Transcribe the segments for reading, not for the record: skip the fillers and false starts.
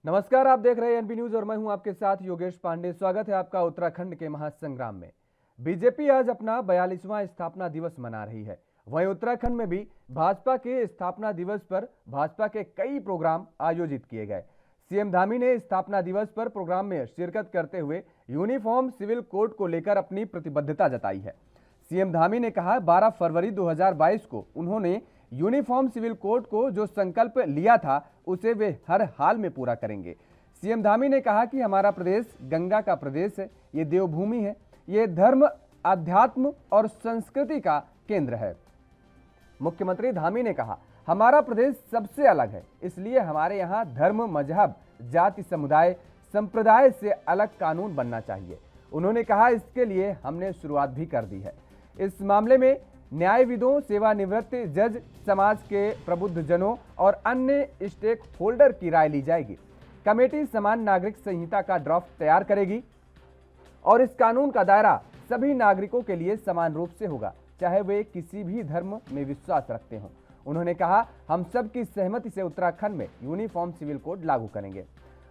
नमस्कार, आप देख रहे हैं एनपी न्यूज और मैं हूं आपके साथ योगेश पांडे। स्वागत है आपका उत्तराखंड के महासंग्राम में। बीजेपी आज अपना 42वां स्थापना दिवस मना रही है। वहीं उत्तराखंड में भी भाजपा के स्थापना दिवस पर भाजपा के कई प्रोग्राम आयोजित किए गए। सीएम धामी ने स्थापना दिवस पर प्रोग्राम में शिरकत करते हुए यूनिफॉर्म सिविल कोड को लेकर अपनी प्रतिबद्धता जताई है। सीएम धामी ने कहा 12 फरवरी 2022 को उन्होंने यूनिफॉर्म सिविल कोड को जो संकल्प लिया था उसे वे हर हाल में पूरा करेंगे। सीएम धामी ने कहा कि हमारा प्रदेश गंगा का प्रदेश है, ये देवभूमि है, ये धर्म, अध्यात्म और संस्कृति का केंद्र है। मुख्यमंत्री धामी ने कहा हमारा प्रदेश सबसे अलग है, इसलिए हमारे यहाँ धर्म, मजहब, जाति, समुदाय, संप्रदाय से अलग कानून बनना चाहिए। उन्होंने कहा इसके लिए हमने शुरुआत भी कर दी है। इस मामले में न्यायविदों, सेवानिवृत्त जज, समाज के प्रबुद्धजनों और अन्य स्टेक होल्डर की राय ली जाएगी। कमेटी समान नागरिक संहिता का ड्राफ्ट तैयार करेगी और इस कानून का दायरा सभी नागरिकों के लिए समान रूप से होगा, चाहे वे किसी भी धर्म में विश्वास रखते हों। उन्होंने कहा हम सब की सहमति से उत्तराखंड में यूनिफॉर्म सिविल कोड लागू करेंगे।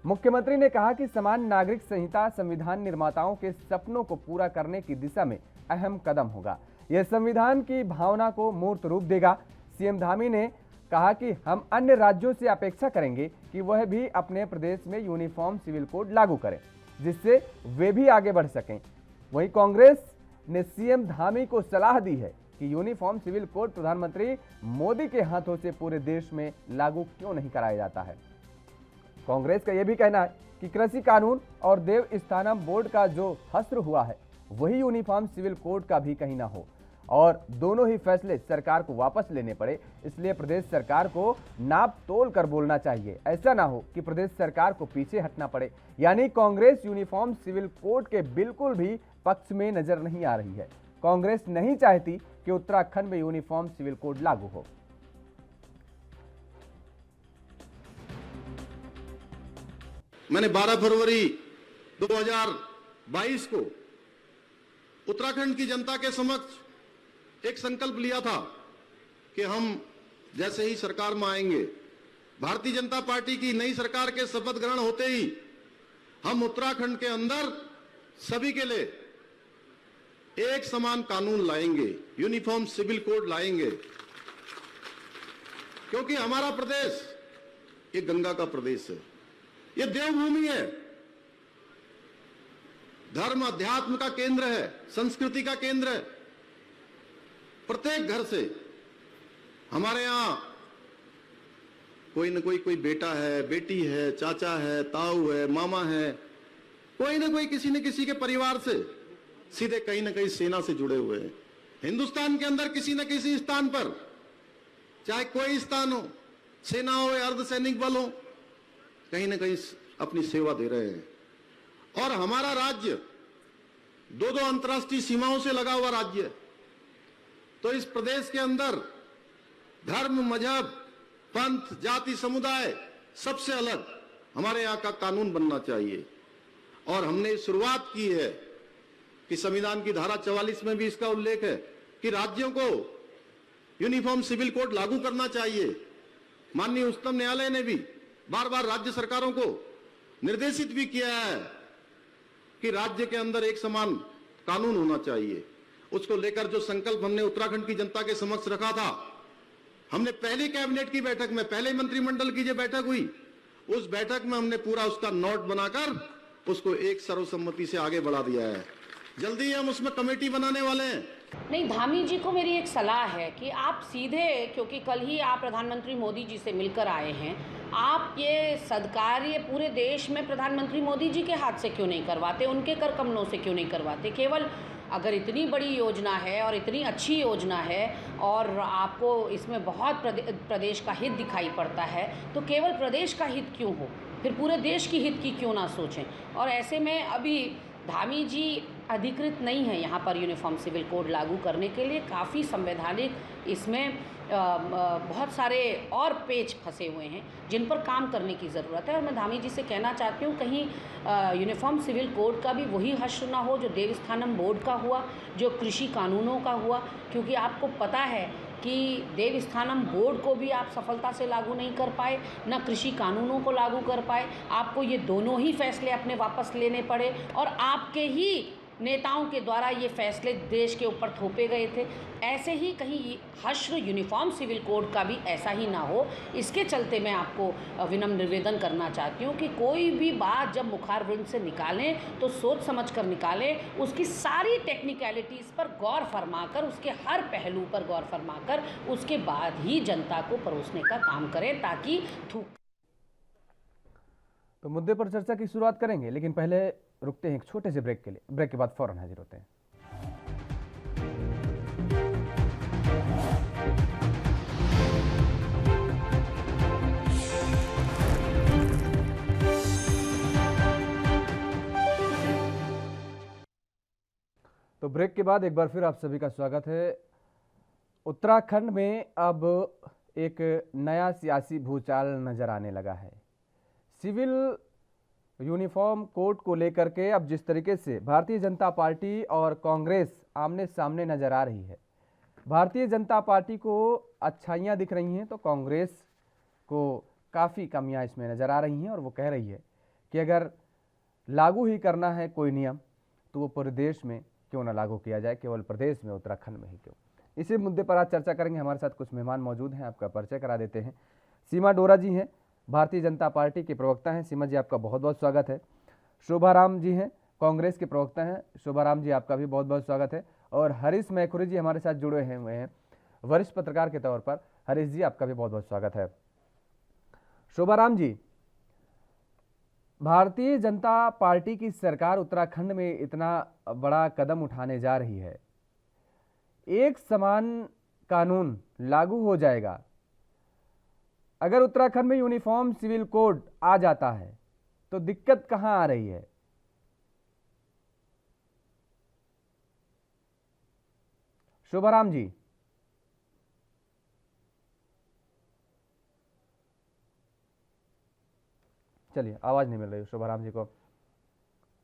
मुख्यमंत्री ने कहा कि समान नागरिक संहिता संविधान निर्माताओं के सपनों को पूरा करने की दिशा में अहम कदम होगा। यह संविधान की भावना को मूर्त रूप देगा। सीएम धामी ने कहा कि हम अन्य राज्यों से अपेक्षा करेंगे कि वह भी अपने प्रदेश में यूनिफॉर्म सिविल कोड लागू करें, जिससे वे भी आगे बढ़ सकें। वहीं कांग्रेस ने सीएम धामी को सलाह दी है कि यूनिफॉर्म सिविल कोड प्रधानमंत्री मोदी के हाथों से पूरे देश में लागू क्यों नहीं कराया जाता है। कांग्रेस का यह भी कहना है कि कृषि कानून और देव स्थानम बोर्ड का जो हस्त्र हुआ है वही यूनिफॉर्म सिविल कोड का भी कहीं ना हो और दोनों ही फैसले सरकार को वापस लेने पड़े। इसलिए प्रदेश सरकार को नाप तोल कर बोलना चाहिए। ऐसा ना हो कि प्रदेश सरकार को पीछे हटना पड़े। यानी कांग्रेस यूनिफॉर्म सिविल कोड के बिल्कुल भी पक्ष में नजर नहीं आ रही है। कांग्रेस नहीं चाहती कि उत्तराखंड में यूनिफॉर्म सिविल कोड लागू हो। मैंने 12 फरवरी 2022 को उत्तराखंड की जनता के समक्ष एक संकल्प लिया था कि हम जैसे ही सरकार में आएंगे, भारतीय जनता पार्टी की नई सरकार के शपथ ग्रहण होते ही हम उत्तराखंड के अंदर सभी के लिए एक समान कानून लाएंगे, यूनिफॉर्म सिविल कोड लाएंगे। क्योंकि हमारा प्रदेश ये गंगा का प्रदेश है, ये देवभूमि है, धर्म अध्यात्म का केंद्र है, संस्कृति का केंद्र है। प्रत्येक घर से हमारे यहां कोई न कोई बेटा है, बेटी है, चाचा है, ताऊ है, मामा है, कोई न कोई किसी न किसी के परिवार से सीधे कहीं न कहीं सेना से जुड़े हुए हैं। हिंदुस्तान के अंदर किसी न किसी स्थान पर, चाहे कोई स्थान हो, सेना हो या अर्धसैनिक बल हो, कहीं न कहीं अपनी सेवा दे रहे हैं। और हमारा राज्य दो अंतर्राष्ट्रीय सीमाओं से लगा हुआ राज्य है। तो इस प्रदेश के अंदर धर्म, मजहब, पंथ, जाति, समुदाय सबसे अलग हमारे यहाँ का कानून बनना चाहिए। और हमने शुरुआत की है कि संविधान की धारा 44 में भी इसका उल्लेख है कि राज्यों को यूनिफॉर्म सिविल कोड लागू करना चाहिए। माननीय उच्चतम न्यायालय ने भी बार बार राज्य सरकारों को निर्देशित भी किया है कि राज्य के अंदर एक समान कानून होना चाहिए। उसको लेकर जो संकल्प हमने उत्तराखंड की जनता के समक्ष रखा था, हमने पहली कैबिनेट की बैठक में, पहले मंत्रिमंडल की जो बैठक हुई, उस बैठक में हमने पूरा उसका नोट बनाकर उसको एक सर्वसम्मति से आगे बढ़ा दिया है। जल्दी ही हम उसमें कमेटी बनाने वाले हैं। नहीं, धामी जी को मेरी एक सलाह है कि आप सीधे, क्योंकि कल ही आप प्रधानमंत्री मोदी जी से मिलकर आए हैं, आप ये सत्कार्य पूरे देश में प्रधानमंत्री मोदी जी के हाथ से क्यों नहीं करवाते, उनके कर कमलों से क्यों नहीं करवाते। केवल अगर इतनी बड़ी योजना है और इतनी अच्छी योजना है और आपको इसमें बहुत प्रदेश का हित दिखाई पड़ता है, तो केवल प्रदेश का हित क्यों हो, फिर पूरे देश की हित की क्यों ना सोचें। और ऐसे में अभी धामी जी अधिकृत नहीं है यहाँ पर यूनिफॉर्म सिविल कोड लागू करने के लिए। काफ़ी संवैधानिक इसमें बहुत सारे और पेच फंसे हुए हैं जिन पर काम करने की ज़रूरत है। और मैं धामी जी से कहना चाहती हूँ कहीं यूनिफॉर्म सिविल कोड का भी वही हश्र ना हो जो देवस्थानम बोर्ड का हुआ, जो कृषि कानूनों का हुआ। क्योंकि आपको पता है कि देवस्थानम बोर्ड को भी आप सफलता से लागू नहीं कर पाए, न कृषि कानूनों को लागू कर पाए। आपको ये दोनों ही फैसले अपने वापस लेने पड़े और आपके ही नेताओं के द्वारा ये फैसले देश के ऊपर थोपे गए थे। ऐसे ही कहीं हश्र यूनिफॉर्म सिविल कोड का भी ऐसा ही ना हो, इसके चलते मैं आपको विनम्र निवेदन करना चाहती हूँ कि कोई भी बात जब मुखारविंद से निकालें तो सोच समझ कर निकालें, उसकी सारी टेक्निकलिटीज़ पर गौर फरमाकर, उसके हर पहलू पर गौर फरमाकर उसके बाद ही जनता को परोसने का काम करें, ताकि थूक। तो मुद्दे पर चर्चा की शुरुआत करेंगे, लेकिन पहले रुकते हैं एक छोटे से ब्रेक के लिए। ब्रेक के बाद फौरन हाजिर होते हैं। तो ब्रेक के बाद एक बार फिर आप सभी का स्वागत है। उत्तराखंड में अब एक नया सियासी भूचाल नजर आने लगा है। सिविल यूनिफॉर्म कोड को लेकर के अब जिस तरीके से भारतीय जनता पार्टी और कांग्रेस आमने सामने नजर आ रही है, भारतीय जनता पार्टी को अच्छाइयाँ दिख रही हैं तो कांग्रेस को काफ़ी कमियां इसमें नज़र आ रही हैं, और वो कह रही है कि अगर लागू ही करना है कोई नियम तो वो पूरे देश में क्यों ना लागू किया जाए, केवल प्रदेश में, उत्तराखंड में ही क्यों। इसी मुद्दे पर आज चर्चा करेंगे। हमारे साथ कुछ मेहमान मौजूद हैं, आपका परिचय करा देते हैं। सीमा डोरा जी हैं, भारतीय जनता पार्टी के प्रवक्ता हैं। सीमा जी, आपका बहुत बहुत स्वागत है। शोभाराम जी हैं, कांग्रेस के प्रवक्ता हैं। शोभाराम जी, आपका भी बहुत बहुत स्वागत है। और हरीश मैखुरी जी हमारे साथ जुड़े हुए हैं वरिष्ठ पत्रकार के तौर पर। हरीश जी, आपका भी बहुत बहुत स्वागत है। शोभाराम जी, भारतीय जनता पार्टी की सरकार उत्तराखंड में इतना बड़ा कदम उठाने जा रही है, एक समान कानून लागू हो जाएगा। अगर उत्तराखंड में यूनिफॉर्म सिविल कोड आ जाता है तो दिक्कत कहां आ रही है? शोभाराम जी, चलिए, आवाज नहीं मिल रही शोभाराम जी को।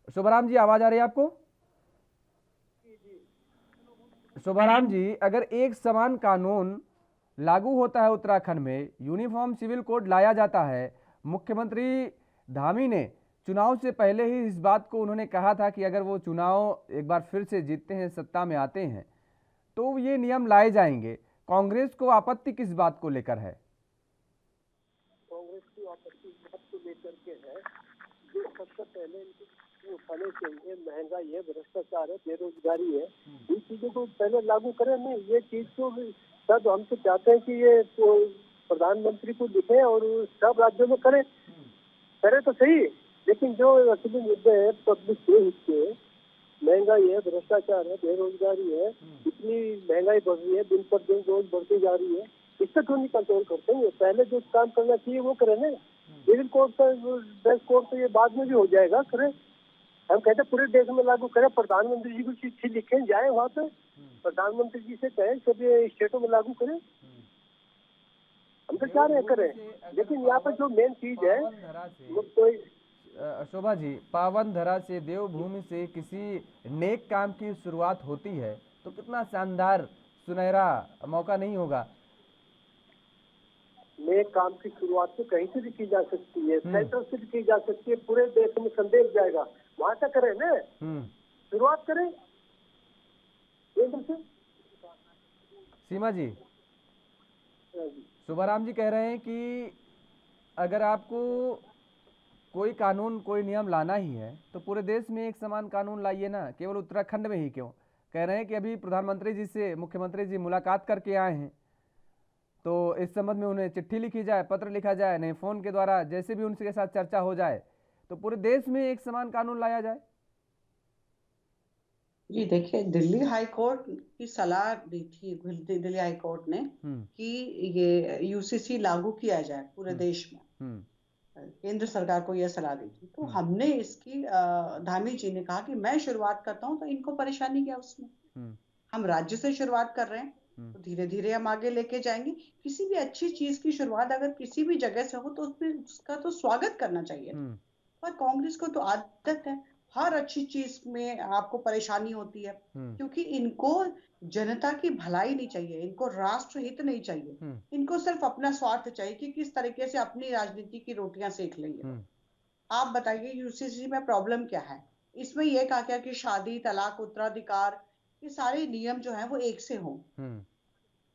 शोभाराम जी, आवाज आ रही है आपको? शोभाराम जी, अगर एक समान कानून लागू होता है उत्तराखंड में, यूनिफॉर्म सिविल कोड लाया जाता है, मुख्यमंत्री धामी ने चुनाव से पहले ही इस बात को उन्होंने कहा था कि अगर वो चुनाव एक बार फिर से जीतते हैं, सत्ता में आते हैं, तो ये नियम लाए जाएंगे। कांग्रेस को आपत्ति किस बात को लेकर है? कांग्रेस की आपत्ति इस बात को लेकर के है जो सबसे पहले इनको उठाने चाहिए। महंगाई है, भ्रष्टाचार है, बेरोजगारी है, इन चीजों को पहले लागू करें। नहीं, ये चीज तो सब हम तो चाहते हैं कि ये तो प्रधानमंत्री को लिखे और सब राज्यों में करे तो सही। लेकिन जो असली मुद्दे हैं पब्लिक के हिस्से, महंगाई है, भ्रष्टाचार है, बेरोजगारी है, इतनी महंगाई बढ़ रही है, दिन पर दिन रोज बढ़ती जा रही है, इससे क्यों नहीं कंट्रोल करते हैं? पहले जो काम करना चाहिए वो करें ना। सिविल कोड का ड्रेस कोड तो ये बाद में भी हो जाएगा, करें। हम कहते हैं पूरे देश में लागू करें। प्रधानमंत्री जी को चिट्ठी लिखें, जाए वहाँ पे प्रधानमंत्री जी से कहें सभी स्टेटों में लागू करें। हम तो चाह रहे हैं करें, लेकिन यहाँ पर जो मेन चीज है वो कोई शोभा जी, पावन धरा से, देवभूमि से किसी नेक काम की शुरुआत होती है तो कितना शानदार सुनहरा मौका नहीं होगा? नेक काम की शुरुआत तो कहीं से भी की जा सकती है, सेंटर से भी की जा सकती है, पूरे देश में संदेश जाएगा, वहां से करें ना, शुरुआत करें केंद्र से। सीमा जी, शोभाराम जी कह रहे हैं कि अगर आपको कोई कानून, कोई नियम लाना ही है तो पूरे देश में एक समान कानून लाइए ना, केवल उत्तराखंड में ही क्यों। कह रहे हैं कि अभी प्रधानमंत्री जी से मुख्यमंत्री जी मुलाकात करके आए हैं, तो इस संबंध में उन्हें चिट्ठी लिखी जाए, पत्र लिखा जाए, नहीं फोन के द्वारा जैसे भी उनके साथ चर्चा हो जाए तो पूरे देश में एक समान कानून लाया जाए। जी देखिए, दिल्ली हाई कोर्ट की सलाह दी थी दिल्ली हाई कोर्ट ने कि ये यूसीसी लागू किया जाए पूरे देश में। केंद्र सरकार को यह सलाह दी थी, तो हमने इसकी धामी जी ने कहा कि मैं शुरुआत करता हूं, तो इनको परेशानी क्या उसमें। हम राज्य से शुरुआत कर रहे हैं तो धीरे धीरे हम आगे लेके जाएंगे। किसी भी अच्छी चीज की शुरुआत अगर किसी भी जगह से हो तो उसमें उसका तो स्वागत करना चाहिए। पर कांग्रेस को तो आदत है हर अच्छी चीज में आपको परेशानी होती है, क्योंकि इनको जनता की भलाई नहीं चाहिए, इनको राष्ट्र हित नहीं चाहिए, इनको सिर्फ अपना स्वार्थ चाहिए कि किस तरीके से अपनी राजनीति की रोटियां सेक लेंगे। आप बताइए यूसीसी में प्रॉब्लम क्या है? इसमें यह कहा गया कि शादी, तलाक, उत्तराधिकार, ये सारे नियम जो हैं वो एक से हों,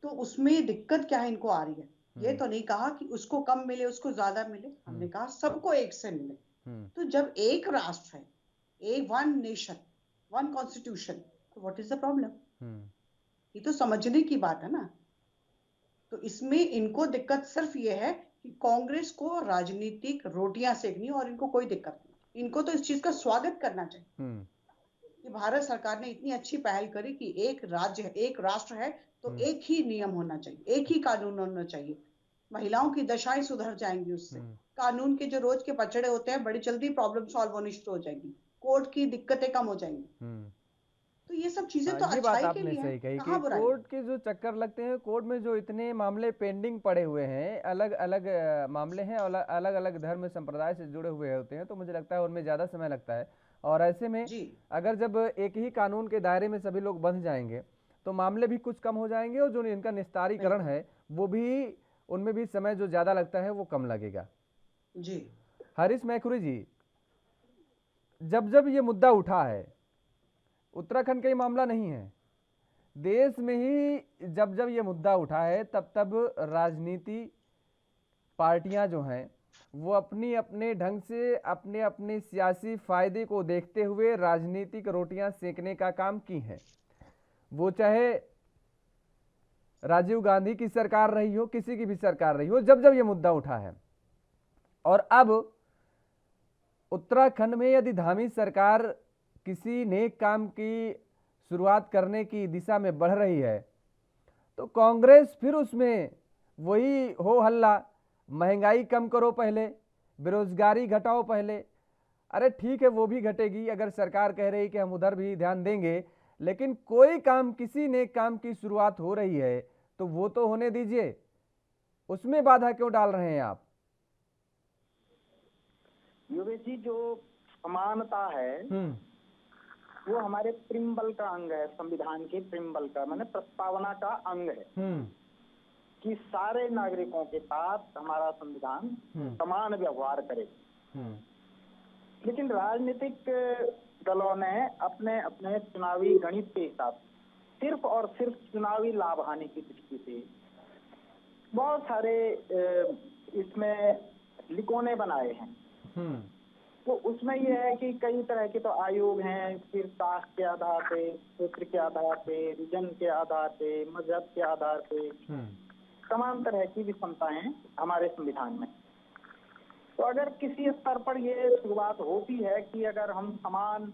तो उसमें दिक्कत क्या है इनको आ रही है? ये तो नहीं कहा कि उसको कम मिले, उसको ज्यादा मिले, हमने कहा सबको एक से मिले। तो जब एक राष्ट्र है, एक वन नेशन, वन कॉन्स्टिट्यूशन, तो व्हाट इज द प्रॉब्लम? ये तो समझने की बात है ना। तो इसमें इनको दिक्कत सिर्फ ये है कि कांग्रेस को राजनीतिक रोटियां सेकनी, और इनको कोई दिक्कत नहीं। इनको तो इस चीज का स्वागत करना चाहिए कि भारत सरकार ने इतनी अच्छी पहल करी कि एक राज्य है, एक राष्ट्र है, तो एक ही नियम होना चाहिए, एक ही कानून होना चाहिए। महिलाओं की दशाएं सुधर जाएंगी उससे। कानून के जो रोज के पचड़े होते हैं, बड़ी जल्दी प्रॉब्लम सॉल्व होनी शुरू हो जाएगी, कोर्ट की दिक्कतें कम हो जाएंगी। तो ये सब चीजें तो ये बात अच्छाई के आपने लिए सही है, कही कहाँ कि बुराई? कोर्ट के जो चक्कर लगते हैं, कोर्ट में जो इतने मामले पेंडिंग पड़े हुए हैं, अलग अलग मामले हैं और अलग अलग धर्म संप्रदाय से जुड़े हुए होते हैं, तो मुझे लगता है उनमें ज़्यादा समय लगता है। और ऐसे में अगर जब एक ही कानून के दायरे में सभी लोग बंध जाएंगे तो मामले भी कुछ कम हो जाएंगे, और जो इनका निस्तारीकरण है वो भी, उनमें भी समय जो ज़्यादा लगता है वो कम लगेगा। जी हरीश मैखुरी जी, जब जब ये मुद्दा उठा है, उत्तराखंड का ये मामला नहीं है, देश में ही जब जब ये मुद्दा उठा है, तब तब राजनीति पार्टियां जो हैं वो अपनी अपने ढंग से अपने अपने सियासी फायदे को देखते हुए राजनीतिक रोटियां सेकने का काम की है। वो चाहे राजीव गांधी की सरकार रही हो, किसी की भी सरकार रही हो, जब जब ये मुद्दा उठा है। और अब उत्तराखंड में यदि धामी सरकार किसी नेक काम की शुरुआत करने की दिशा में बढ़ रही है, तो कांग्रेस फिर उसमें वही हो हल्ला, महंगाई कम करो पहले, बेरोजगारी घटाओ पहले। अरे ठीक है, वो भी घटेगी अगर सरकार कह रही कि हम उधर भी ध्यान देंगे, लेकिन कोई काम, किसी नेक काम की शुरुआत हो रही है तो वो तो होने दीजिए, उसमें बाधा क्यों डाल रहे हैं आप? योगेश जी, जो समानता है वो हमारे प्रिम्बल का अंग है, संविधान के प्रिम्बल का, माने प्रस्तावना का अंग है कि सारे नागरिकों के साथ हमारा संविधान समान व्यवहार करे। लेकिन राजनीतिक दलों ने अपने अपने चुनावी गणित के हिसाब सिर्फ और सिर्फ चुनावी लाभ हानि की दृष्टि से बहुत सारे इसमें लिकोने बनाए हैं। तो उसमें यह है कि कई तरह के तो आयोग हैं, फिर कास्ट के आधार पे, क्षेत्र के आधार पे, रीजन के आधार पे, मजहब के आधार पे तमाम तरह की विषमताएं हमारे संविधान में। तो अगर किसी स्तर पर ये शुरुआत होती है कि अगर हम समान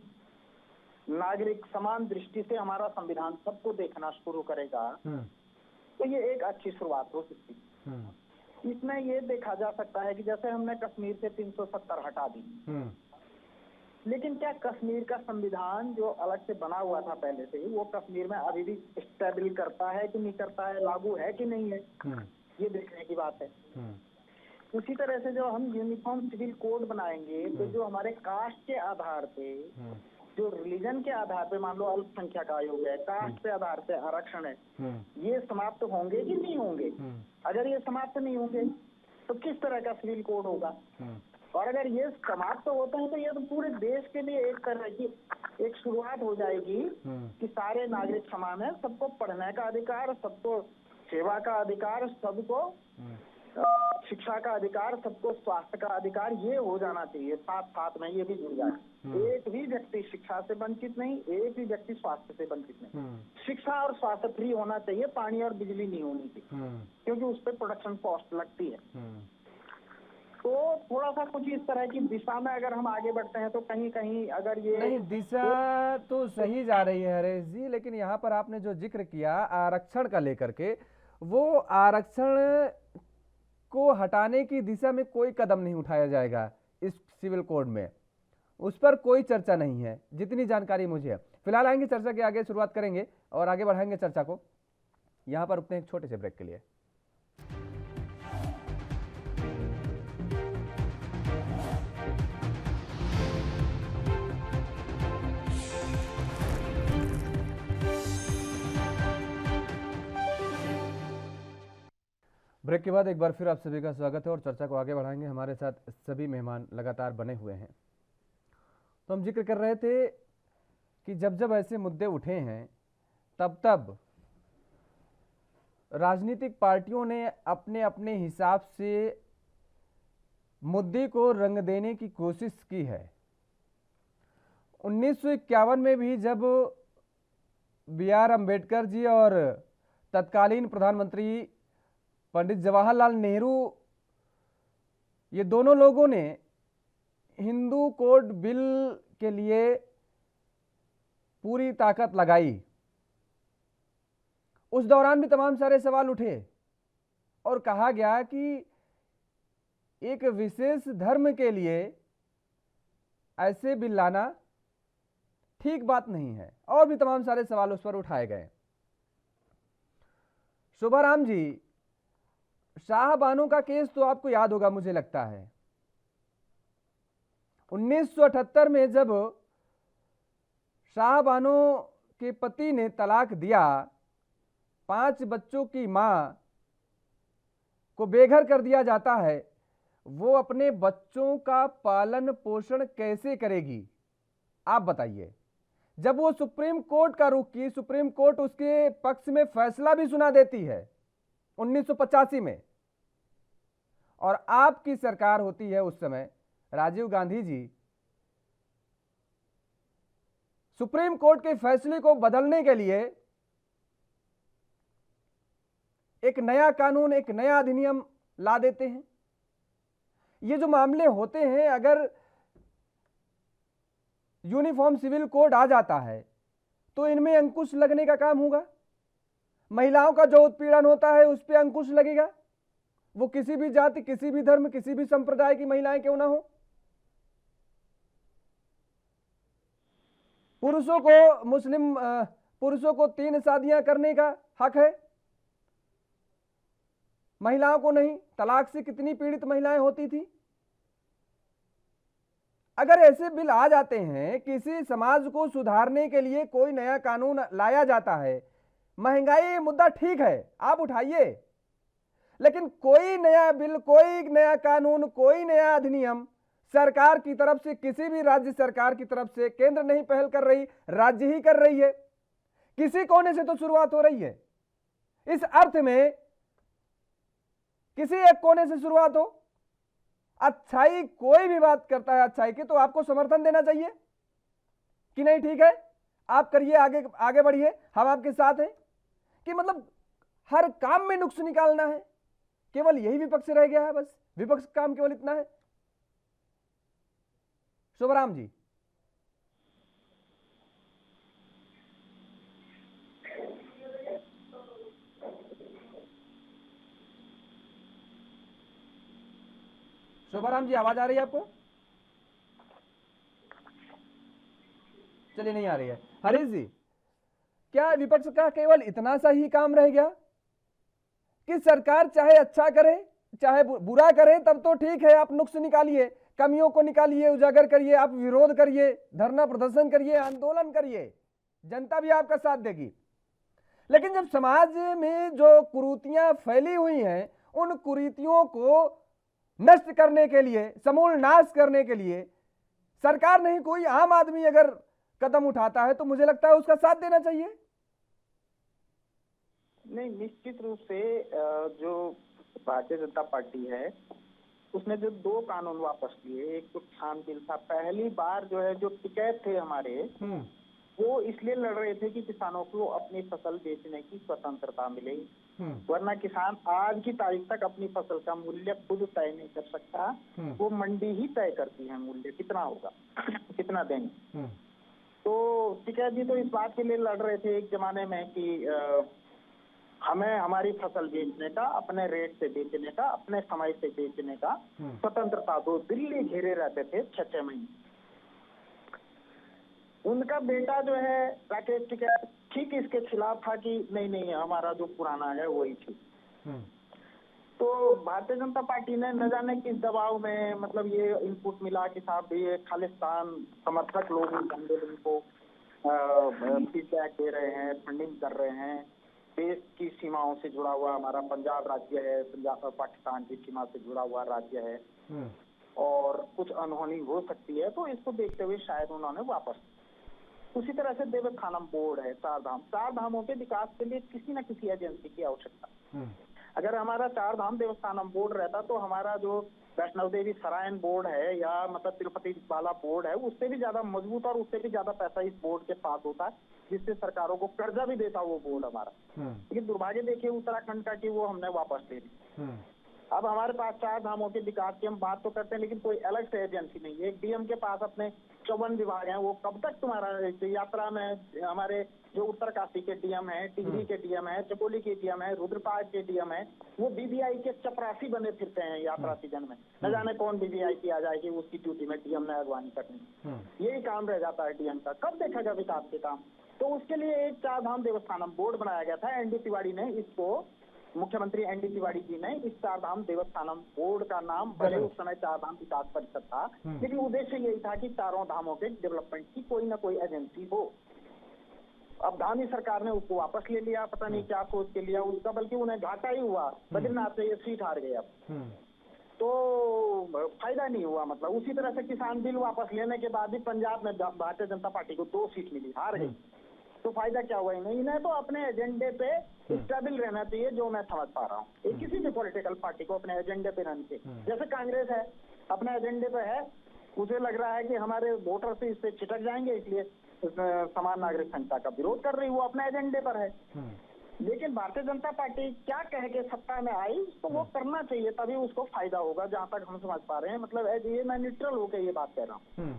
नागरिक, समान दृष्टि से हमारा संविधान सबको देखना शुरू करेगा, तो ये एक अच्छी शुरुआत हो सकती है। इसमें ये देखा जा सकता है कि जैसे हमने कश्मीर से 370 हटा दी, लेकिन क्या कश्मीर का संविधान जो अलग से बना हुआ था पहले से ही, वो कश्मीर में अभी भी स्टेबल करता है कि नहीं करता है, लागू है कि नहीं है, ये देखने की बात है। उसी तरह से जो हम यूनिफॉर्म सिविल कोड बनाएंगे, तो जो हमारे कास्ट के आधार पे, जो रिलीजन के आधार पे, मान लो अल्पसंख्यक आयोग है, कास्ट के आधार पे आरक्षण है, ये समाप्त होंगे कि नहीं होंगे? अगर ये समाप्त नहीं होंगे तो किस तरह का सिविल कोड होगा? और अगर ये समाप्त होता है तो ये तो पूरे देश के लिए एक तरह की एक शुरुआत हो जाएगी कि सारे नागरिक समान है, सबको पढ़ने का अधिकार, सबको सेवा का अधिकार, सबको शिक्षा का अधिकार, सबको स्वास्थ्य का अधिकार, ये हो जाना चाहिए। साथ साथ में ये भी जुड़ जाए, एक भी व्यक्ति शिक्षा से वंचित नहीं, एक भी व्यक्ति स्वास्थ्य से वंचित नहीं। शिक्षा और स्वास्थ्य फ्री होना चाहिए, पानी और बिजली नहीं होनी चाहिए, क्योंकि उस पर प्रोडक्शन कॉस्ट लगती है। तो थोड़ा सा कुछ इस तरह की दिशा में अगर हम आगे बढ़ते हैं तो कहीं कहीं अगर ये नहीं, दिशा तो सही जा रही है हरीश जी, लेकिन यहाँ पर आपने जो जिक्र किया आरक्षण का लेकर के, वो आरक्षण को हटाने की दिशा में कोई कदम नहीं उठाया जाएगा इस सिविल कोड में, उस पर कोई चर्चा नहीं है, जितनी जानकारी मुझे है। फिलहाल आएंगे चर्चा के आगे, शुरुआत करेंगे और आगे बढ़ाएंगे चर्चा को। यहाँ पर रुकते हैं एक छोटे से ब्रेक के लिए। ब्रेक के बाद एक बार फिर आप सभी का स्वागत है और चर्चा को आगे बढ़ाएंगे। हमारे साथ सभी मेहमान लगातार बने हुए हैं। तो हम जिक्र कर रहे थे कि जब जब ऐसे मुद्दे उठे हैं तब तब राजनीतिक पार्टियों ने अपने अपने हिसाब से मुद्दे को रंग देने की कोशिश की है। 1951 में भी जब B.R. अम्बेडकर जी और तत्कालीन प्रधानमंत्री पंडित जवाहरलाल नेहरू, ये दोनों लोगों ने हिंदू कोड बिल के लिए पूरी ताकत लगाई, उस दौरान भी तमाम सारे सवाल उठे और कहा गया कि एक विशेष धर्म के लिए ऐसे बिल लाना ठीक बात नहीं है, और भी तमाम सारे सवाल उस पर उठाए गए। शोभाराम जी, शाहबानो का केस तो आपको याद होगा, मुझे लगता है 1978 में जब शाहबानो के पति ने तलाक दिया, 5 बच्चों की मां को बेघर कर दिया जाता है, वो अपने बच्चों का पालन पोषण कैसे करेगी? आप बताइए। जब वो सुप्रीम कोर्ट का रुख की, सुप्रीम कोर्ट उसके पक्ष में फैसला भी सुना देती है 1985 में, और आपकी सरकार होती है उस समय, राजीव गांधी जी सुप्रीम कोर्ट के फैसले को बदलने के लिए एक नया कानून, एक नया अधिनियम ला देते हैं। ये जो मामले होते हैं, अगर यूनिफॉर्म सिविल कोड आ जाता है तो इनमें अंकुश लगने का काम होगा। महिलाओं का जो उत्पीड़न होता है उस पर अंकुश लगेगा, वो किसी भी जाति, किसी भी धर्म, किसी भी संप्रदाय की महिलाएं क्यों ना हो। पुरुषों को 3 शादियां करने का हक है, महिलाओं को नहीं। तलाक से कितनी पीड़ित महिलाएं होती थी। अगर ऐसे बिल आ जाते हैं, किसी समाज को सुधारने के लिए कोई नया कानून लाया जाता है, महंगाई मुद्दा ठीक है, आप उठाइए, लेकिन कोई नया बिल, कोई नया कानून, कोई नया अधिनियम सरकार की तरफ से, किसी भी राज्य सरकार की तरफ से, केंद्र नहीं पहल कर रही, राज्य ही कर रही है। किसी कोने से तो शुरुआत हो रही है। इस अर्थ में किसी एक कोने से शुरुआत हो। अच्छाई, कोई भी बात करता है अच्छाई की, तो आपको समर्थन देना चाहिए कि नहीं, ठीक है आप करिए, आगे आगे बढ़िए, हम आपके साथ हैं। कि मतलब हर काम में नुक्स निकालना है, केवल यही विपक्ष रह गया है, बस विपक्ष का काम केवल इतना है। शोभाराम जी, शोभाराम जी आवाज आ रही है आपको? चलिए, नहीं आ रही है। हरीश जी, क्या विपक्ष का केवल इतना सा ही काम रह गया कि सरकार चाहे अच्छा करे चाहे बुरा करे, तब तो ठीक है, आप नुक्स निकालिए, कमियों को निकालिए, उजागर करिए, आप विरोध करिए, धरना प्रदर्शन करिए, आंदोलन करिए, जनता भी आपका साथ देगी। लेकिन जब समाज में जो कुरीतियां फैली हुई हैं, उन कुरीतियों को नष्ट करने के लिए, समूल नाश करने के लिए सरकार नहीं, कोई आम आदमी अगर कदम उठाता है तो मुझे लगता है उसका साथ देना चाहिए। नहीं, निश्चित रूप से जो भारतीय जनता पार्टी है उसने जो 2 कानून वापस लिए, एक तो किसान बिल था, पहली बार जो है जो टिकैत थे हमारे, वो इसलिए लड़ रहे थे कि किसानों को अपनी फसल बेचने की स्वतंत्रता मिले, वरना किसान आज की तारीख तक अपनी फसल का मूल्य खुद तय नहीं कर सकता, वो मंडी ही तय करती है मूल्य कितना होगा, कितना देंगे। तो टिकैत जी तो इस बात के लिए लड़ रहे थे एक जमाने में कि हमें हमारी फसल बेचने का, अपने रेट से बेचने का, अपने समय से बेचने का स्वतंत्रता दो। दिल्ली घेरे रहते थे 6-6 महीने। उनका बेटा जो है राकेश टिकैत ठीक इसके खिलाफ था कि नहीं नहीं, हमारा जो पुराना है वही ठीक। तो भारतीय जनता पार्टी ने न जाने किस दबाव में, मतलब ये इनपुट मिला कि साहब ये खालिस्तान समर्थक लोग इस आंदोलन को फीडबैक दे रहे हैं, फंडिंग कर रहे हैं, देश की सीमाओं से जुड़ा हुआ हमारा पंजाब राज्य है, पंजाब और पाकिस्तान की सीमा से जुड़ा हुआ राज्य है और कुछ अनहोनी हो सकती है, तो इसको देखते हुए शायद उन्होंने वापस। उसी तरह से देवस्थानम बोर्ड है, चार धामों के विकास के लिए किसी न किसी एजेंसी की आवश्यकता। अगर हमारा चार धाम देवस्थानम बोर्ड रहता तो हमारा जो वैष्णव देवी सरायन बोर्ड है या मतलब तिरुपति वाला बोर्ड है, उससे भी ज्यादा मजबूत और उससे भी ज्यादा पैसा इस बोर्ड के पास होता, जिससे सरकारों को कर्जा भी देता वो बोर्ड हमारा। लेकिन दुर्भाग्य देखिए उत्तराखंड का कि वो हमने वापस ले ली। अब हमारे पास चार धामों के विकास की हम बात तो करते हैं, लेकिन कोई अलग से एजेंसी नहीं है। एक डीएम के पास अपने 54 विभाग हैं, वो कब तक तुम्हारा यात्रा में हमारे जो उत्तरकाशी के डीएम है, टिहरी के डीएम है, चपोली के डीएम है, रुद्रप्रयाग के डीएम है, वो बीबीआई के चपरासी बने फिरते हैं यात्रा सीजन में। न जाने कौन बीबीआई की आ जाएगी उसकी ड्यूटी में डीएम ने अगवानी करनी, यही काम रह जाता है डीएम का। कब देखेगा विकास के काम? तो उसके लिए एक चार धाम देवस्थानम बोर्ड बनाया गया था। एनडी तिवारी ने इसको, मुख्यमंत्री एनडी तिवारी जी ने इस चार धाम देवस्थानम बोर्ड का नाम, भले उस समय चार धाम विकास परिषद था, लेकिन उद्देश्य यही था कि चारों धामों के डेवलपमेंट की कोई ना कोई एजेंसी हो। अब धामी सरकार ने उसको वापस ले लिया, पता नहीं क्या सोच के लिया उसका, बल्कि उन्हें घाटा ही हुआ। बद्रीनाथ से ये सीट हार गए, अब तो फायदा नहीं हुआ। मतलब उसी तरह से किसान बिल वापस लेने के बाद भी पंजाब में भारतीय जनता पार्टी को 2 सीट मिली, हार गई, तो फायदा क्या हुआ? इन्हें तो अपने एजेंडे पे स्टेबल रहना चाहिए, जो मैं समझ पा रहा हूँ। किसी भी पॉलिटिकल पार्टी को अपने एजेंडे पे रहना चाहिए। जैसे कांग्रेस है, अपने एजेंडे पे है, उसे लग रहा है कि हमारे वोटर से इससे छिटक जाएंगे, इसलिए समान नागरिक संहिता का विरोध कर रही, वो अपने एजेंडे पर है। लेकिन भारतीय जनता पार्टी क्या कह के सत्ता में आई, तो वो करना चाहिए, तभी उसको फायदा होगा, जहाँ तक हम समझ पा रहे हैं। मतलब ये मैं न्यूट्रल होकर ये बात कह रहा हूँ।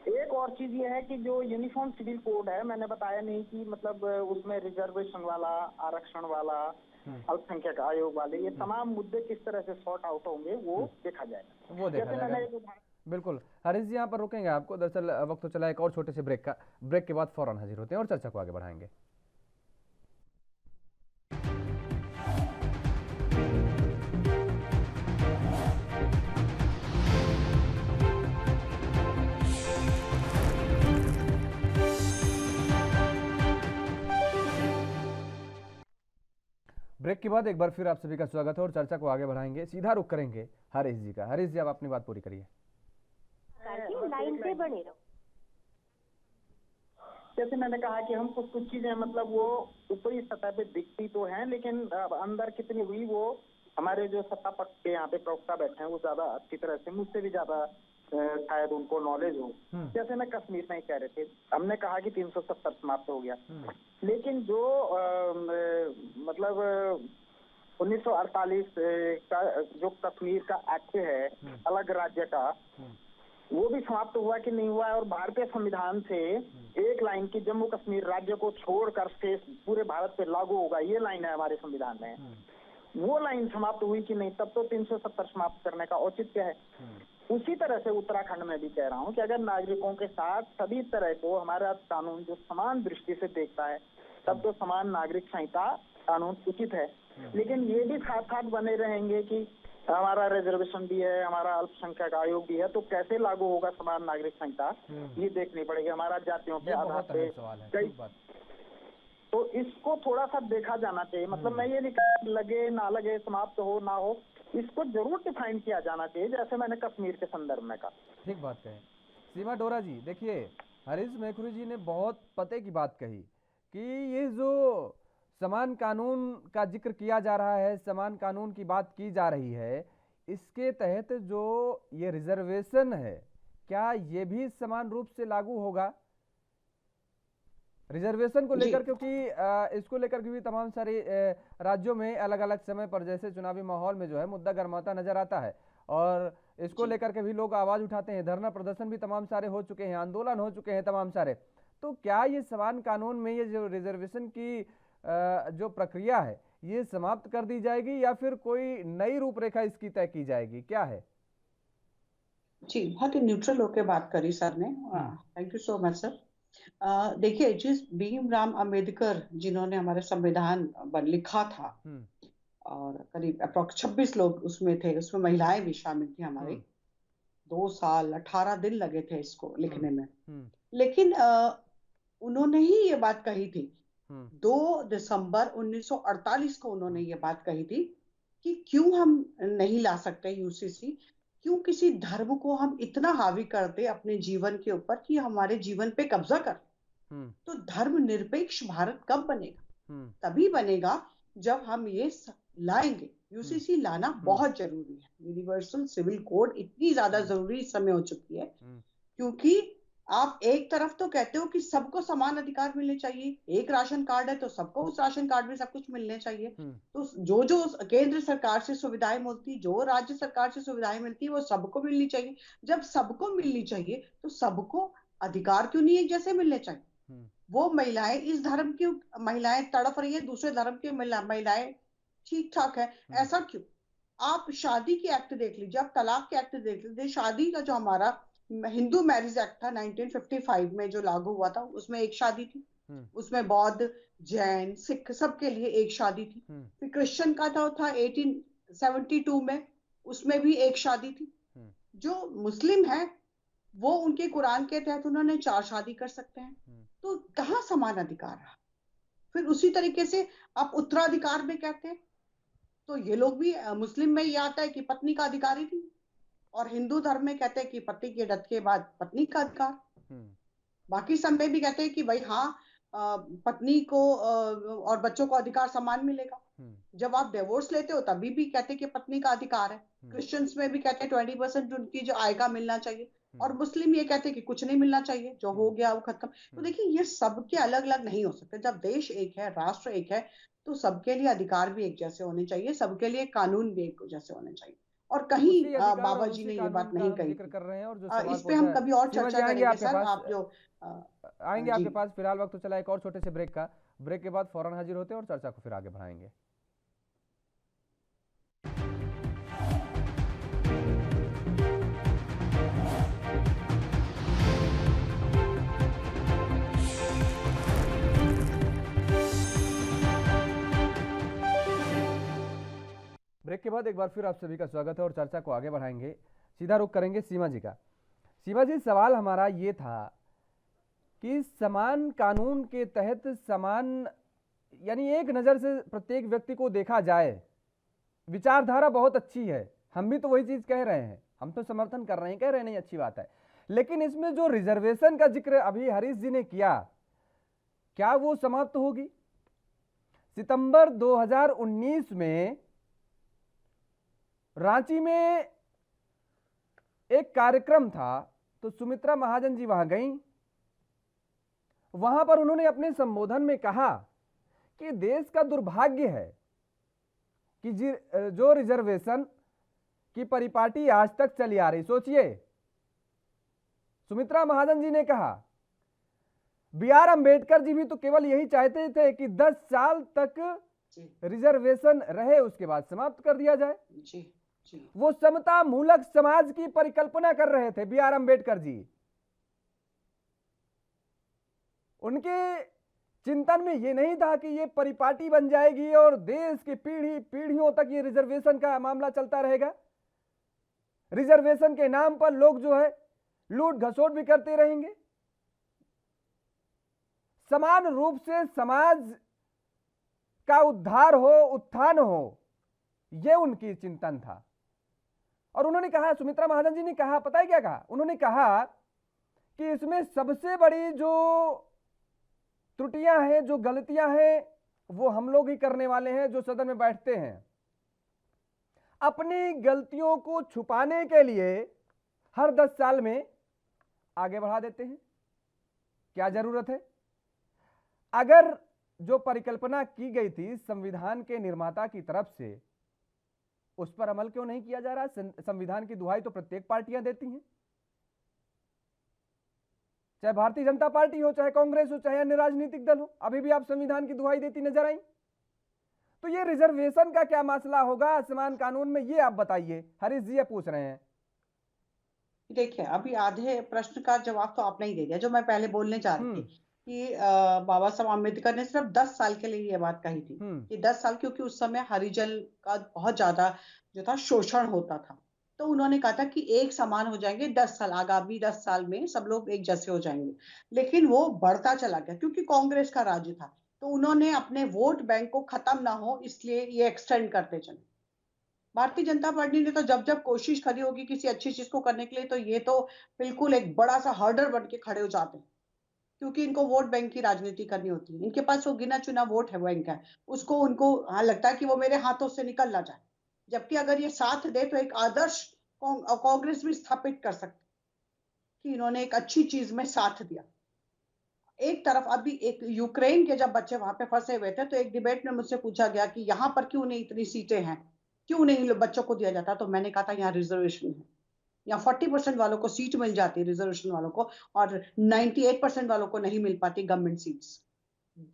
एक और चीज ये है कि जो यूनिफॉर्म सिविल कोड है, मैंने बताया नहीं कि मतलब उसमें रिजर्वेशन वाला, आरक्षण वाला, अल्पसंख्यक आयोग वाले, ये तमाम मुद्दे किस तरह से सॉर्ट आउट होंगे वो देखा जाएगा। वो देखा जाएगा, बिल्कुल। हरीश जी यहाँ पर रुकेंगे आपको, दरअसल वक्त तो चला एक और छोटे से ब्रेक का। ब्रेक के बाद फौरन हाजिर होते हैं और चर्चा को आगे बढ़ाएंगे। ब्रेक के बाद एक बार फिर आप सभी का स्वागत है और चर्चा को आगे बढ़ाएंगे। सीधा रुख करेंगे हरीश जी का। हरीश जी, आप अपनी बात पूरी करिए। लाइन पे बने रहो। जैसे मैंने कहा कि हम कुछ चीजें मतलब वो ऊपरी सतह पे दिखती तो हैं, लेकिन अंदर कितनी हुई वो हमारे जो सत्ता पक्ष के यहाँ पे प्रवक्ता बैठे हैं वो ज्यादा अच्छी तरह से, मुझसे भी ज्यादा शायद उनको नॉलेज हो। जैसे मैं कश्मीर में ही कह रहे थे, हमने कहा कि 370 समाप्त हो गया, लेकिन जो मतलब 1948 का जो कश्मीर का एक्ट है अलग राज्य का, वो भी समाप्त हुआ कि नहीं हुआ है। और भारतीय संविधान से एक लाइन की जम्मू कश्मीर राज्य को छोड़कर शेष पूरे भारत पे लागू होगा, ये लाइन है हमारे संविधान में, वो लाइन समाप्त हुई कि नहीं, तब तो 370 समाप्त करने का औचित्य है। उसी तरह से उत्तराखंड में भी कह रहा हूँ कि अगर नागरिकों के साथ सभी तरह को हमारा कानून जो समान दृष्टि से देखता है, तब तो समान नागरिक संहिता कानून उचित है। लेकिन ये भी साथ साथ बने रहेंगे कि हमारा रिजर्वेशन भी है, हमारा अल्पसंख्यक आयोग भी है, तो कैसे लागू होगा समान नागरिक संहिता, ये देखनी पड़ेगी। हमारा जातियों के आधार पे कई, तो इसको थोड़ा सा देखा जाना चाहिए। मतलब मैं ये नहीं कह लगे ना लगे, समाप्त हो ना हो, इसको जरूर डिफाइन किया जाना चाहिए, जैसे मैंने कश्मीर के संदर्भ में कहा। ठीक बात कही। सीमा डोरा जी, देखिए हरीश मेखुरी जी ने बहुत पते की बात कही कि ये जो समान कानून का जिक्र किया जा रहा है, समान कानून की बात की जा रही है, इसके तहत जो ये रिजर्वेशन है, क्या ये भी समान रूप से लागू होगा रिजर्वेशन को लेकर? क्योंकि इसको लेकर के भी तमाम सारे राज्यों में अलग अलग समय पर जैसे चुनावी माहौल में जो है मुद्दा गर्माता नजर आता है और इसको लेकर के भी लोग आवाज उठाते हैं। धरना प्रदर्शन भी तमाम सारे हो चुके हैं, आंदोलन हो चुके हैं तमाम सारे। तो क्या ये समान कानून में ये जो रिजर्वेशन की जो प्रक्रिया है ये समाप्त कर दी जाएगी या फिर कोई नई रूपरेखा इसकी तय की जाएगी, क्या है? जी, बहुत ही न्यूट्रल होकर बात करी सर ने, thank you so much sir. देखिए, जिस भीमराव अंबेडकर जिन्होंने हमारे संविधान लिखा था और करीब अप्रॉक्स 26 लोग उसमें थे, उसमें महिलाएं भी शामिल थी हमारी। 2 साल 18 दिन लगे थे इसको लिखने में, लेकिन उन्होंने ही ये बात कही थी 2 दिसंबर 1948 को उन्होंने ये बात कही थी कि क्यों हम नहीं ला सकते यूसीसी, क्यों किसी धर्म को हम इतना हावी करते अपने जीवन के ऊपर कि हमारे जीवन पे कब्जा कर। तो धर्म निरपेक्ष भारत कब बनेगा? तभी बनेगा जब हम ये लाएंगे। यूसीसी लाना बहुत जरूरी है। यूनिवर्सल सिविल कोड इतनी ज्यादा जरूरी इस समय हो चुकी है, क्योंकि आप एक तरफ तो कहते हो कि सबको समान अधिकार मिलने चाहिए, एक राशन कार्ड है तो सबको उस राशन कार्ड में सब कुछ मिलने चाहिए। तो जो जो केंद्र सरकार से सुविधाएं मिलती, जो राज्य सरकार से सुविधाएं मिलती, वो सबको मिलनी चाहिए। जब सबको मिलनी चाहिए तो सबको अधिकार क्यों नहीं एक जैसे मिलने चाहिए? वो महिलाएं, इस धर्म की महिलाएं तड़प रही है, दूसरे धर्म की महिलाएं ठीक ठाक है, ऐसा क्यों? आप शादी की एक्ट देख लीजिए, आप तलाक के एक्ट देख लीजिए। शादी का जो हमारा हिंदू मैरिज एक्ट था 1955 में जो लागू हुआ था, उसमें एक शादी थी। उसमें बौद्ध, जैन, सिख सबके लिए एक शादी थी। फिर क्रिश्चियन का था 1872 में, उसमें भी एक शादी थी। जो मुस्लिम है वो उनके कुरान के तहत उन्होंने 4 शादी कर सकते हैं। तो कहाँ समान अधिकार रहा? फिर उसी तरीके से आप उत्तराधिकार में कहते हैं, तो ये लोग भी मुस्लिम में ये आता है कि पत्नी का अधिकार ही नहीं, और हिंदू धर्म में कहते हैं कि पति के डेथ के बाद पत्नी का अधिकार। बाकी सब में भी कहते हैं कि भाई हाँ, पत्नी को और बच्चों को अधिकार समान मिलेगा। जब आप डिवोर्स लेते हो तभी भी कहते हैं कि पत्नी का अधिकार है। क्रिश्चियंस में भी कहते हैं 20% उनकी जो आय का मिलना चाहिए, और मुस्लिम ये कहते हैं कि कुछ नहीं मिलना चाहिए, जो हो गया वो खत्म। तो देखिए, ये सबके अलग अलग नहीं हो सकते। जब देश एक है, राष्ट्र एक है, तो सबके लिए अधिकार भी एक जैसे होने चाहिए, सबके लिए कानून भी एक जैसे होने चाहिए। और कहीं उसी अधिकार बाबा और जी उसी ने ये कानून बात का नहीं हम कही जिक्र थी। कर रहे हैं, और जो सवाल इस पे हम पूछा है, कभी और सीमा जी चर्चा आएंगे करेंगे आपके सर। पास, आप जो आएंगे जी। आपके पास। फिलहाल वक्त तो चला एक और छोटे से ब्रेक का। ब्रेक के बाद फौरन हाजिर होते हैं और चर्चा को फिर आगे बढ़ाएंगे। ब्रेक के बाद एक बार फिर आप सभी का स्वागत है और चर्चा को आगे बढ़ाएंगे। सीधा रुख करेंगे सीमा जी का। सीमा जी, सवाल हमारा ये था कि समान कानून के तहत समान, यानी एक नज़र से प्रत्येक व्यक्ति को देखा जाए, विचारधारा बहुत अच्छी है, हम भी तो वही चीज़ कह रहे हैं, हम तो समर्थन कर रहे हैं, कह रहे नहीं अच्छी बात है। लेकिन इसमें जो रिजर्वेशन का जिक्र अभी हरीश जी ने किया, क्या वो समाप्त होगी? सितंबर 2019 में रांची में एक कार्यक्रम था, तो सुमित्रा महाजन जी वहां गईं। वहां पर उन्होंने अपने संबोधन में कहा कि देश का दुर्भाग्य है कि जो रिजर्वेशन की परिपाटी आज तक चली आ रही। सोचिए, सुमित्रा महाजन जी ने कहा, B.R. अम्बेडकर जी भी तो केवल यही चाहते थे कि 10 साल तक रिजर्वेशन रहे, उसके बाद समाप्त कर दिया जाए। जी। वो समता मूलक समाज की परिकल्पना कर रहे थे B.R. अम्बेडकर जी। उनके चिंतन में ये नहीं था कि ये परिपाटी बन जाएगी और देश की पीढ़ियों तक ये रिजर्वेशन का मामला चलता रहेगा। रिजर्वेशन के नाम पर लोग जो है लूट घसोट भी करते रहेंगे। समान रूप से समाज का उद्धार हो, उत्थान हो, यह उनकी चिंतन था। और उन्होंने कहा, सुमित्रा महाजन जी ने कहा, पता है क्या कहा? उन्होंने कहा कि इसमें सबसे बड़ी जो त्रुटियां हैं, जो गलतियां हैं, वो हम लोग ही करने वाले हैं जो सदन में बैठते हैं। अपनी गलतियों को छुपाने के लिए हर 10 साल में आगे बढ़ा देते हैं। क्या जरूरत है? अगर जो परिकल्पना की गई थी संविधान के निर्माता की तरफ से, उस पर अमल क्यों नहीं किया जा रहा? संविधान की दुहाई तो प्रत्येक पार्टियां देती हैं, चाहे भारतीय जनता पार्टी हो, चाहे कांग्रेस हो, चाहे अन्य राजनीतिक दल हो। अभी भी आप संविधान की दुहाई देती नजर आई। तो ये रिजर्वेशन का क्या मसला होगा समान कानून में, ये आप बताइए। हरीश जी ये पूछ रहे हैं। देखिए, अभी आधे प्रश्न का जवाब तो आपने ही दे दिया। जो मैं पहले बोलने चाह रही थी कि बाबा साहब अम्बेडकर ने सिर्फ 10 साल के लिए ये बात कही थी कि 10 साल, क्योंकि उस समय हरिजन का बहुत ज्यादा जो था शोषण होता था। तो उन्होंने कहा था कि एक समान हो जाएंगे 10 साल, आगामी 10 साल में सब लोग एक जैसे हो जाएंगे। लेकिन वो बढ़ता चला गया क्योंकि कांग्रेस का राज्य था। तो उन्होंने अपने वोट बैंक को खत्म ना हो इसलिए ये एक्सटेंड करते चले। भारतीय जनता पार्टी ने तो जब जब कोशिश करी होगी किसी अच्छी चीज को करने के लिए, तो ये तो बिल्कुल एक बड़ा सा हर्डर बन के खड़े हो जाते हैं, क्योंकि इनको वोट बैंक की राजनीति करनी होती है। इनके पास वो गिना चुना वोट है, बैंक है, उसको उनको लगता है कि वो मेरे हाथों से निकल ना जाए। जबकि अगर ये साथ दे तो एक आदर्श कांग्रेस भी स्थापित कर सकते कि इन्होंने एक अच्छी चीज में साथ दिया। एक तरफ अभी एक यूक्रेन के जब बच्चे वहां पे फंसे हुए थे, तो एक डिबेट में मुझसे पूछा गया कि यहाँ पर क्यों नहीं इतनी सीटें हैं, क्यों नहीं बच्चों को दिया जाता, तो मैंने कहा था यहाँ रिजर्वेशन है, यहाँ 40% वालों को सीट मिल जाती है, रिजर्वेशन वालों को, और 98% वालों को नहीं मिल पाती गवर्नमेंट सीट्स।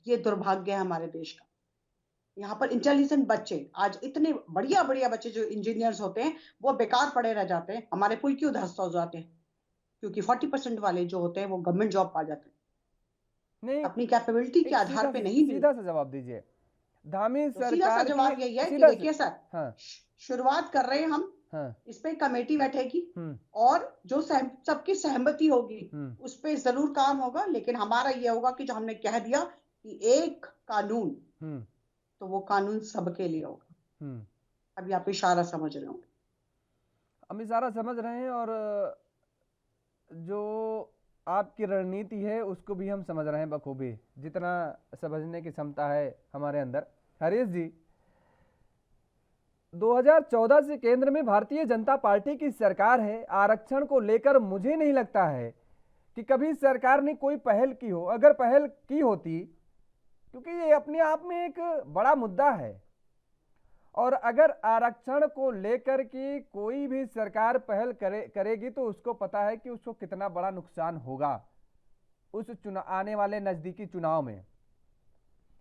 ये दुर्भाग्य है हमारे देश का। यहाँ पर इंटेलिजेंट बच्चे, आज इतने बढ़िया बढ़िया बच्चे जो इंजीनियर्स होते हैं, वो बेकार पड़े रह जाते हैं, हमारे पुल क्यों ध्वस्त हो जाते हैं, क्योंकि 40% वाले जो होते हैं वो गवर्नमेंट जॉब पा जाते हैं, नहीं, अपनी कैपेबिलिटी के आधार पे नहीं। सीधा सा जवाब दीजिए। धामी तो सीधा सा सरकार जवाब यही है कि देखिए सर, हाँ, शुरुआत कर रहे हैं हम, हाँ, इस पे कमेटी बैठेगी और जो सबकी सहमति होगी उस पे जरूर काम होगा। लेकिन हमारा ये होगा कि जो हमने कह दिया कि एक कानून, तो वो कानून सबके लिए होगा। अभी आप इशारा समझ रहे होंगे। हम इशारा समझ रहे हैं, और जो आपकी रणनीति है उसको भी हम समझ रहे हैं बखूबी, जितना समझने की क्षमता है हमारे अंदर। हरीश जी, 2014 से केंद्र में भारतीय जनता पार्टी की सरकार है। आरक्षण को लेकर मुझे नहीं लगता है कि कभी सरकार ने कोई पहल की हो। अगर पहल की होती, क्योंकि ये अपने आप में एक बड़ा मुद्दा है, और अगर आरक्षण को लेकर की कोई भी सरकार पहल करेगी तो उसको पता है कि उसको कितना बड़ा नुकसान होगा उस आने वाले नजदीकी चुनाव में।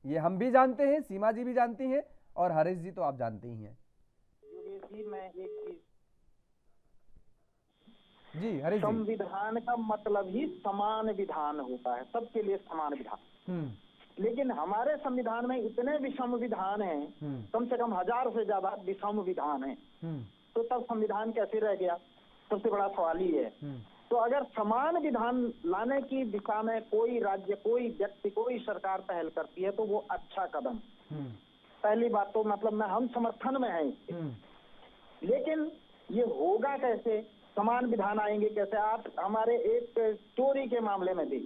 ये हम भी जानते हैं, सीमा जी भी जानती हैं, और हरीश जी तो आप जानते ही हैं। मैं एक चीज, जी हरीश जी, संविधान का मतलब ही समान विधान होता है, सबके लिए समान विधान। लेकिन हमारे संविधान में इतने विषम विधान हैं, कम से कम 1000 से ज्यादा विषम विधान हैं, तो तब संविधान कैसे रह गया? सबसे बड़ा सवाल ही है। तो अगर समान विधान लाने की दिशा में कोई राज्य, कोई व्यक्ति, कोई सरकार पहल करती है तो वो अच्छा कदम। पहली बात तो मतलब हम समर्थन में हैं, लेकिन ये होगा कैसे? समान विधान आएंगे कैसे? आप हमारे एक चोरी के मामले में भी,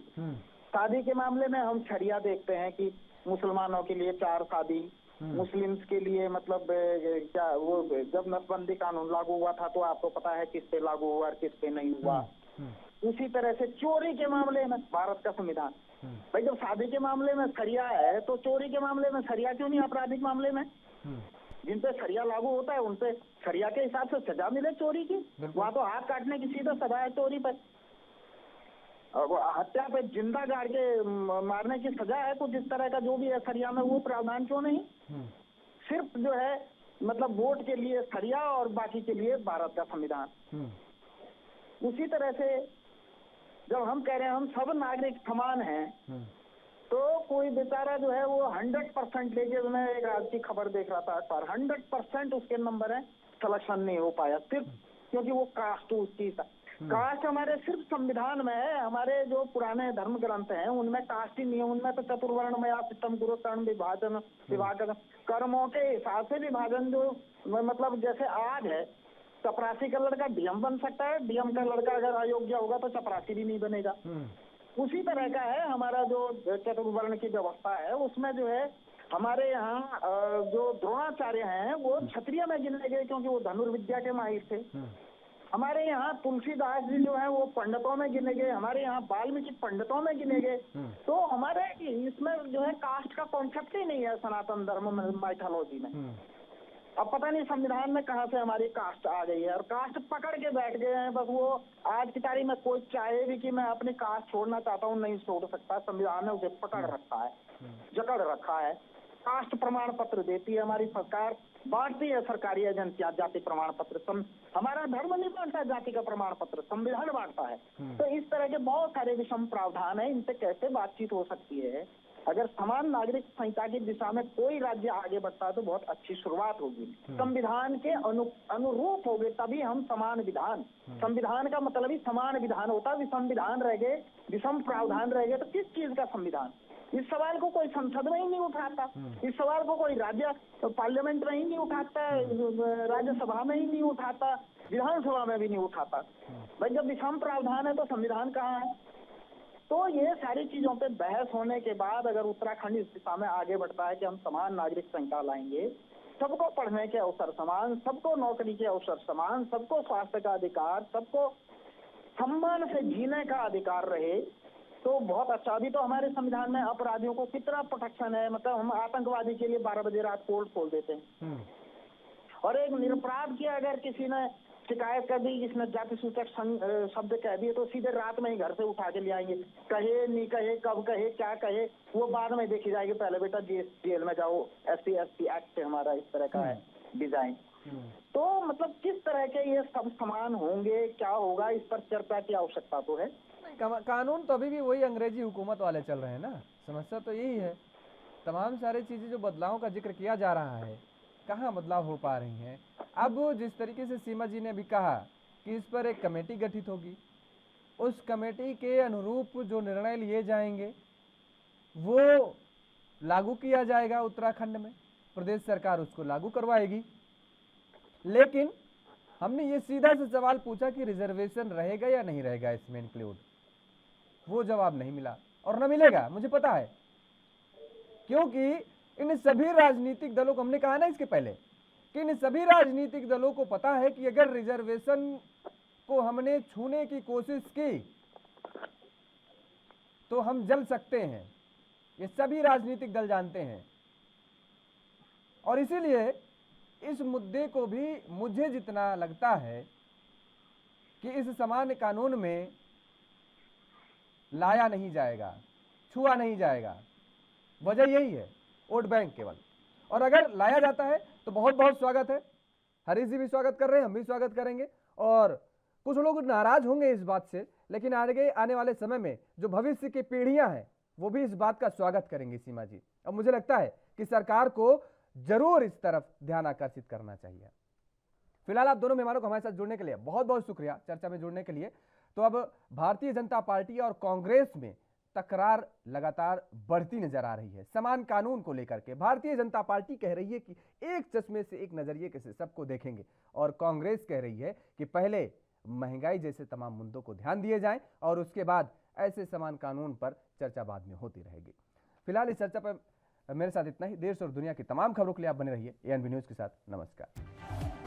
शादी के मामले में हम शरिया देखते हैं कि मुसलमानों के लिए 4 शादी, मुस्लिम्स के लिए मतलब क्या, वो जब नसबंदी कानून लागू हुआ था तो आपको पता है किस पे लागू हुआ और किस पे नहीं हुआ। उसी तरह से चोरी के मामले में भारत का संविधान, भाई जब शादी के मामले में शरिया है तो चोरी के मामले में शरिया क्यों नहीं? आपराधिक मामले में जिन पे शरिया लागू होता है उन पे शरिया के हिसाब से सजा मिले चोरी की। वहाँ तो हाथ काटने की सीधा सजा है चोरी पर, हत्या पे जिंदा गाड़ के मारने की सजा है। तो जिस तरह का जो भी है शरिया में, वो प्रावधान क्यों नहीं? सिर्फ जो है मतलब वोट के लिए शरिया और बाकी के लिए भारत का संविधान। उसी तरह से जब हम कह रहे हैं हम सब नागरिक समान हैं, तो कोई बेचारा जो है वो 100% लेके, मैं एक आज की खबर देख रहा था पर 100% उसके नंबर है, सिलेक्शन नहीं हो पाया, सिर्फ क्योंकि वो कास्ट उसकी था। कास्ट हमारे सिर्फ संविधान में है, हमारे जो पुराने धर्म ग्रंथ हैं उनमें कास्ट ही नहीं है। उनमें तो चतुर्वर्ण में सिस्टम गुरु कर्ण विभाजन, विभाजन कर्मों के हिसाब से विभाजन, जो मतलब जैसे आज है चपरासी का लड़का डीएम बन सकता है, डीएम का लड़का अगर अयोग्य होगा तो चपरासी भी नहीं बनेगा। उसी तरह का है हमारा जो चतुर्वर्ण की व्यवस्था है, उसमें जो है हमारे यहाँ जो द्रोणाचार्य हैं वो क्षत्रिय में गिने गए क्योंकि वो धनुर्विद्या के माहिर थे। हमारे यहाँ तुलसीदास जी जो है वो पंडितों में गिने गए, हमारे यहाँ वाल्मीकि पंडितों में गिने गए। तो हमारे इसमें जो है कास्ट का कॉन्सेप्ट ही नहीं है सनातन धर्म में, माइथोलॉजी में। अब पता नहीं संविधान में कहाँ से हमारी कास्ट आ गई है, और कास्ट पकड़ के बैठ गए हैं बस। वो आज की तारीख में कोई चाहे भी कि मैं अपनी कास्ट छोड़ना चाहता हूँ, नहीं छोड़ सकता। संविधान ने उसे पकड़ रखा है, जकड़ रखा है। कास्ट प्रमाण पत्र देती है हमारी सरकार, बांटती है सरकारी एजेंसियां जाति प्रमाण पत्र। हमारा धर्म नहीं बांटता जाति का प्रमाण पत्र, संविधान बांटता है। तो इस तरह के बहुत सारे विषम प्रावधान है, इनसे कैसे बातचीत हो सकती है? अगर समान नागरिक संहिता की दिशा में कोई राज्य आगे बढ़ता है तो बहुत अच्छी शुरुआत होगी, संविधान के अनुरूप होगे, तभी हम समान विधान। संविधान का मतलब ही समान विधान होता है। विषम विधान रह गए, विषम प्रावधान रह गए तो किस चीज का संविधान? इस सवाल को कोई संसद में ही नहीं उठाता, इस सवाल को कोई राज्य पार्लियामेंट में ही नहीं उठाता, राज्यसभा में ही नहीं उठाता, विधानसभा में भी नहीं उठाता। भाई जब विषम प्रावधान है तो संविधान कहाँ है? तो ये सारी चीजों पे बहस होने के बाद अगर उत्तराखंड इस दिशा में आगे बढ़ता है कि हम समान नागरिक संहिता लाएंगे, सबको पढ़ने के अवसर समान, सबको नौकरी के अवसर समान, सबको स्वास्थ्य का अधिकार, सबको सम्मान से जीने का अधिकार रहे, तो बहुत अच्छा। अभी तो हमारे संविधान में अपराधियों को कितना प्रोटेक्शन है, मतलब हम आतंकवादी के लिए 12 बजे रात कोर्ट खोल देते हैं, और एक निरपराध की अगर किसी ने शिकायत कर दी, जिसने जाति सूचक शब्द कह दिए, तो सीधे रात में ही घर से उठा के ले आएंगे, कहे नहीं कहे, कब कहे, क्या कहे, वो बाद में देखी जाएगी, पहले बेटा जेल में जाओ। SC ST एक्ट से हमारा इस तरह का है डिजाइन। तो मतलब किस तरह के ये सब समान होंगे, क्या होगा, इस पर चर्चा की आवश्यकता तो है। कानून तो अभी भी वही अंग्रेजी हुकूमत वाले चल रहे हैं ना, समस्या तो यही है। तमाम सारी चीजें जो बदलाव का जिक्र किया जा रहा है, कहाँ बदलाव हो पा रही हैं। अब जिस तरीके से सीमा जी ने भी कहा कि इस पर एक कमेटी गठित होगी, उस कमेटी के अनुरूप जो निर्णय लिए जाएंगे वो लागू किया जाएगा उत्तराखंड में, प्रदेश सरकार उसको लागू करवाएगी। लेकिन हमने ये सीधा से सवाल पूछा कि रिजर्वेशन रहेगा या नहीं रहेगा इसमें इंक्लूड, वो जवाब नहीं मिला और न मिलेगा, मुझे पता है, क्योंकि इन सभी राजनीतिक दलों को, हमने कहा ना इसके पहले कि इन सभी राजनीतिक दलों को पता है कि अगर रिजर्वेशन को हमने छूने की कोशिश की तो हम जल सकते हैं, ये सभी राजनीतिक दल जानते हैं। और इसीलिए इस मुद्दे को भी मुझे जितना लगता है कि इस सामान्य कानून में लाया नहीं जाएगा, छुआ नहीं जाएगा। वजह यही है, वोट बैंक केवल। और अगर लाया जाता है तो बहुत बहुत स्वागत है, हरीश जी भी स्वागत कर रहे हैं, हम भी स्वागत करेंगे। और कुछ लोग नाराज होंगे इस बात से, लेकिन आगे आने वाले समय में जो भविष्य की पीढ़ियां हैं वो भी इस बात का स्वागत करेंगी सीमा जी। और मुझे लगता है कि सरकार को जरूर इस तरफ ध्यान आकर्षित करना चाहिए। फिलहाल आप दोनों मेहमानों को हमारे साथ जुड़ने के लिए बहुत बहुत शुक्रिया, चर्चा में जुड़ने के लिए। तो अब भारतीय जनता पार्टी और कांग्रेस में तकरार लगातार बढ़ती नजर आ रही है समान कानून को लेकर के। भारतीय जनता पार्टी कह रही है कि एक चश्मे से एक नजरिए से सबको देखेंगे, और कांग्रेस कह रही है कि पहले महंगाई जैसे तमाम मुद्दों को ध्यान दिए जाएं और उसके बाद ऐसे समान कानून पर चर्चा बाद में होती रहेगी। फिलहाल इस चर्चा पर मेरे साथ इतना ही। देश और दुनिया की तमाम खबरों के लिए आप बने रहिए ANB न्यूज के साथ। नमस्कार।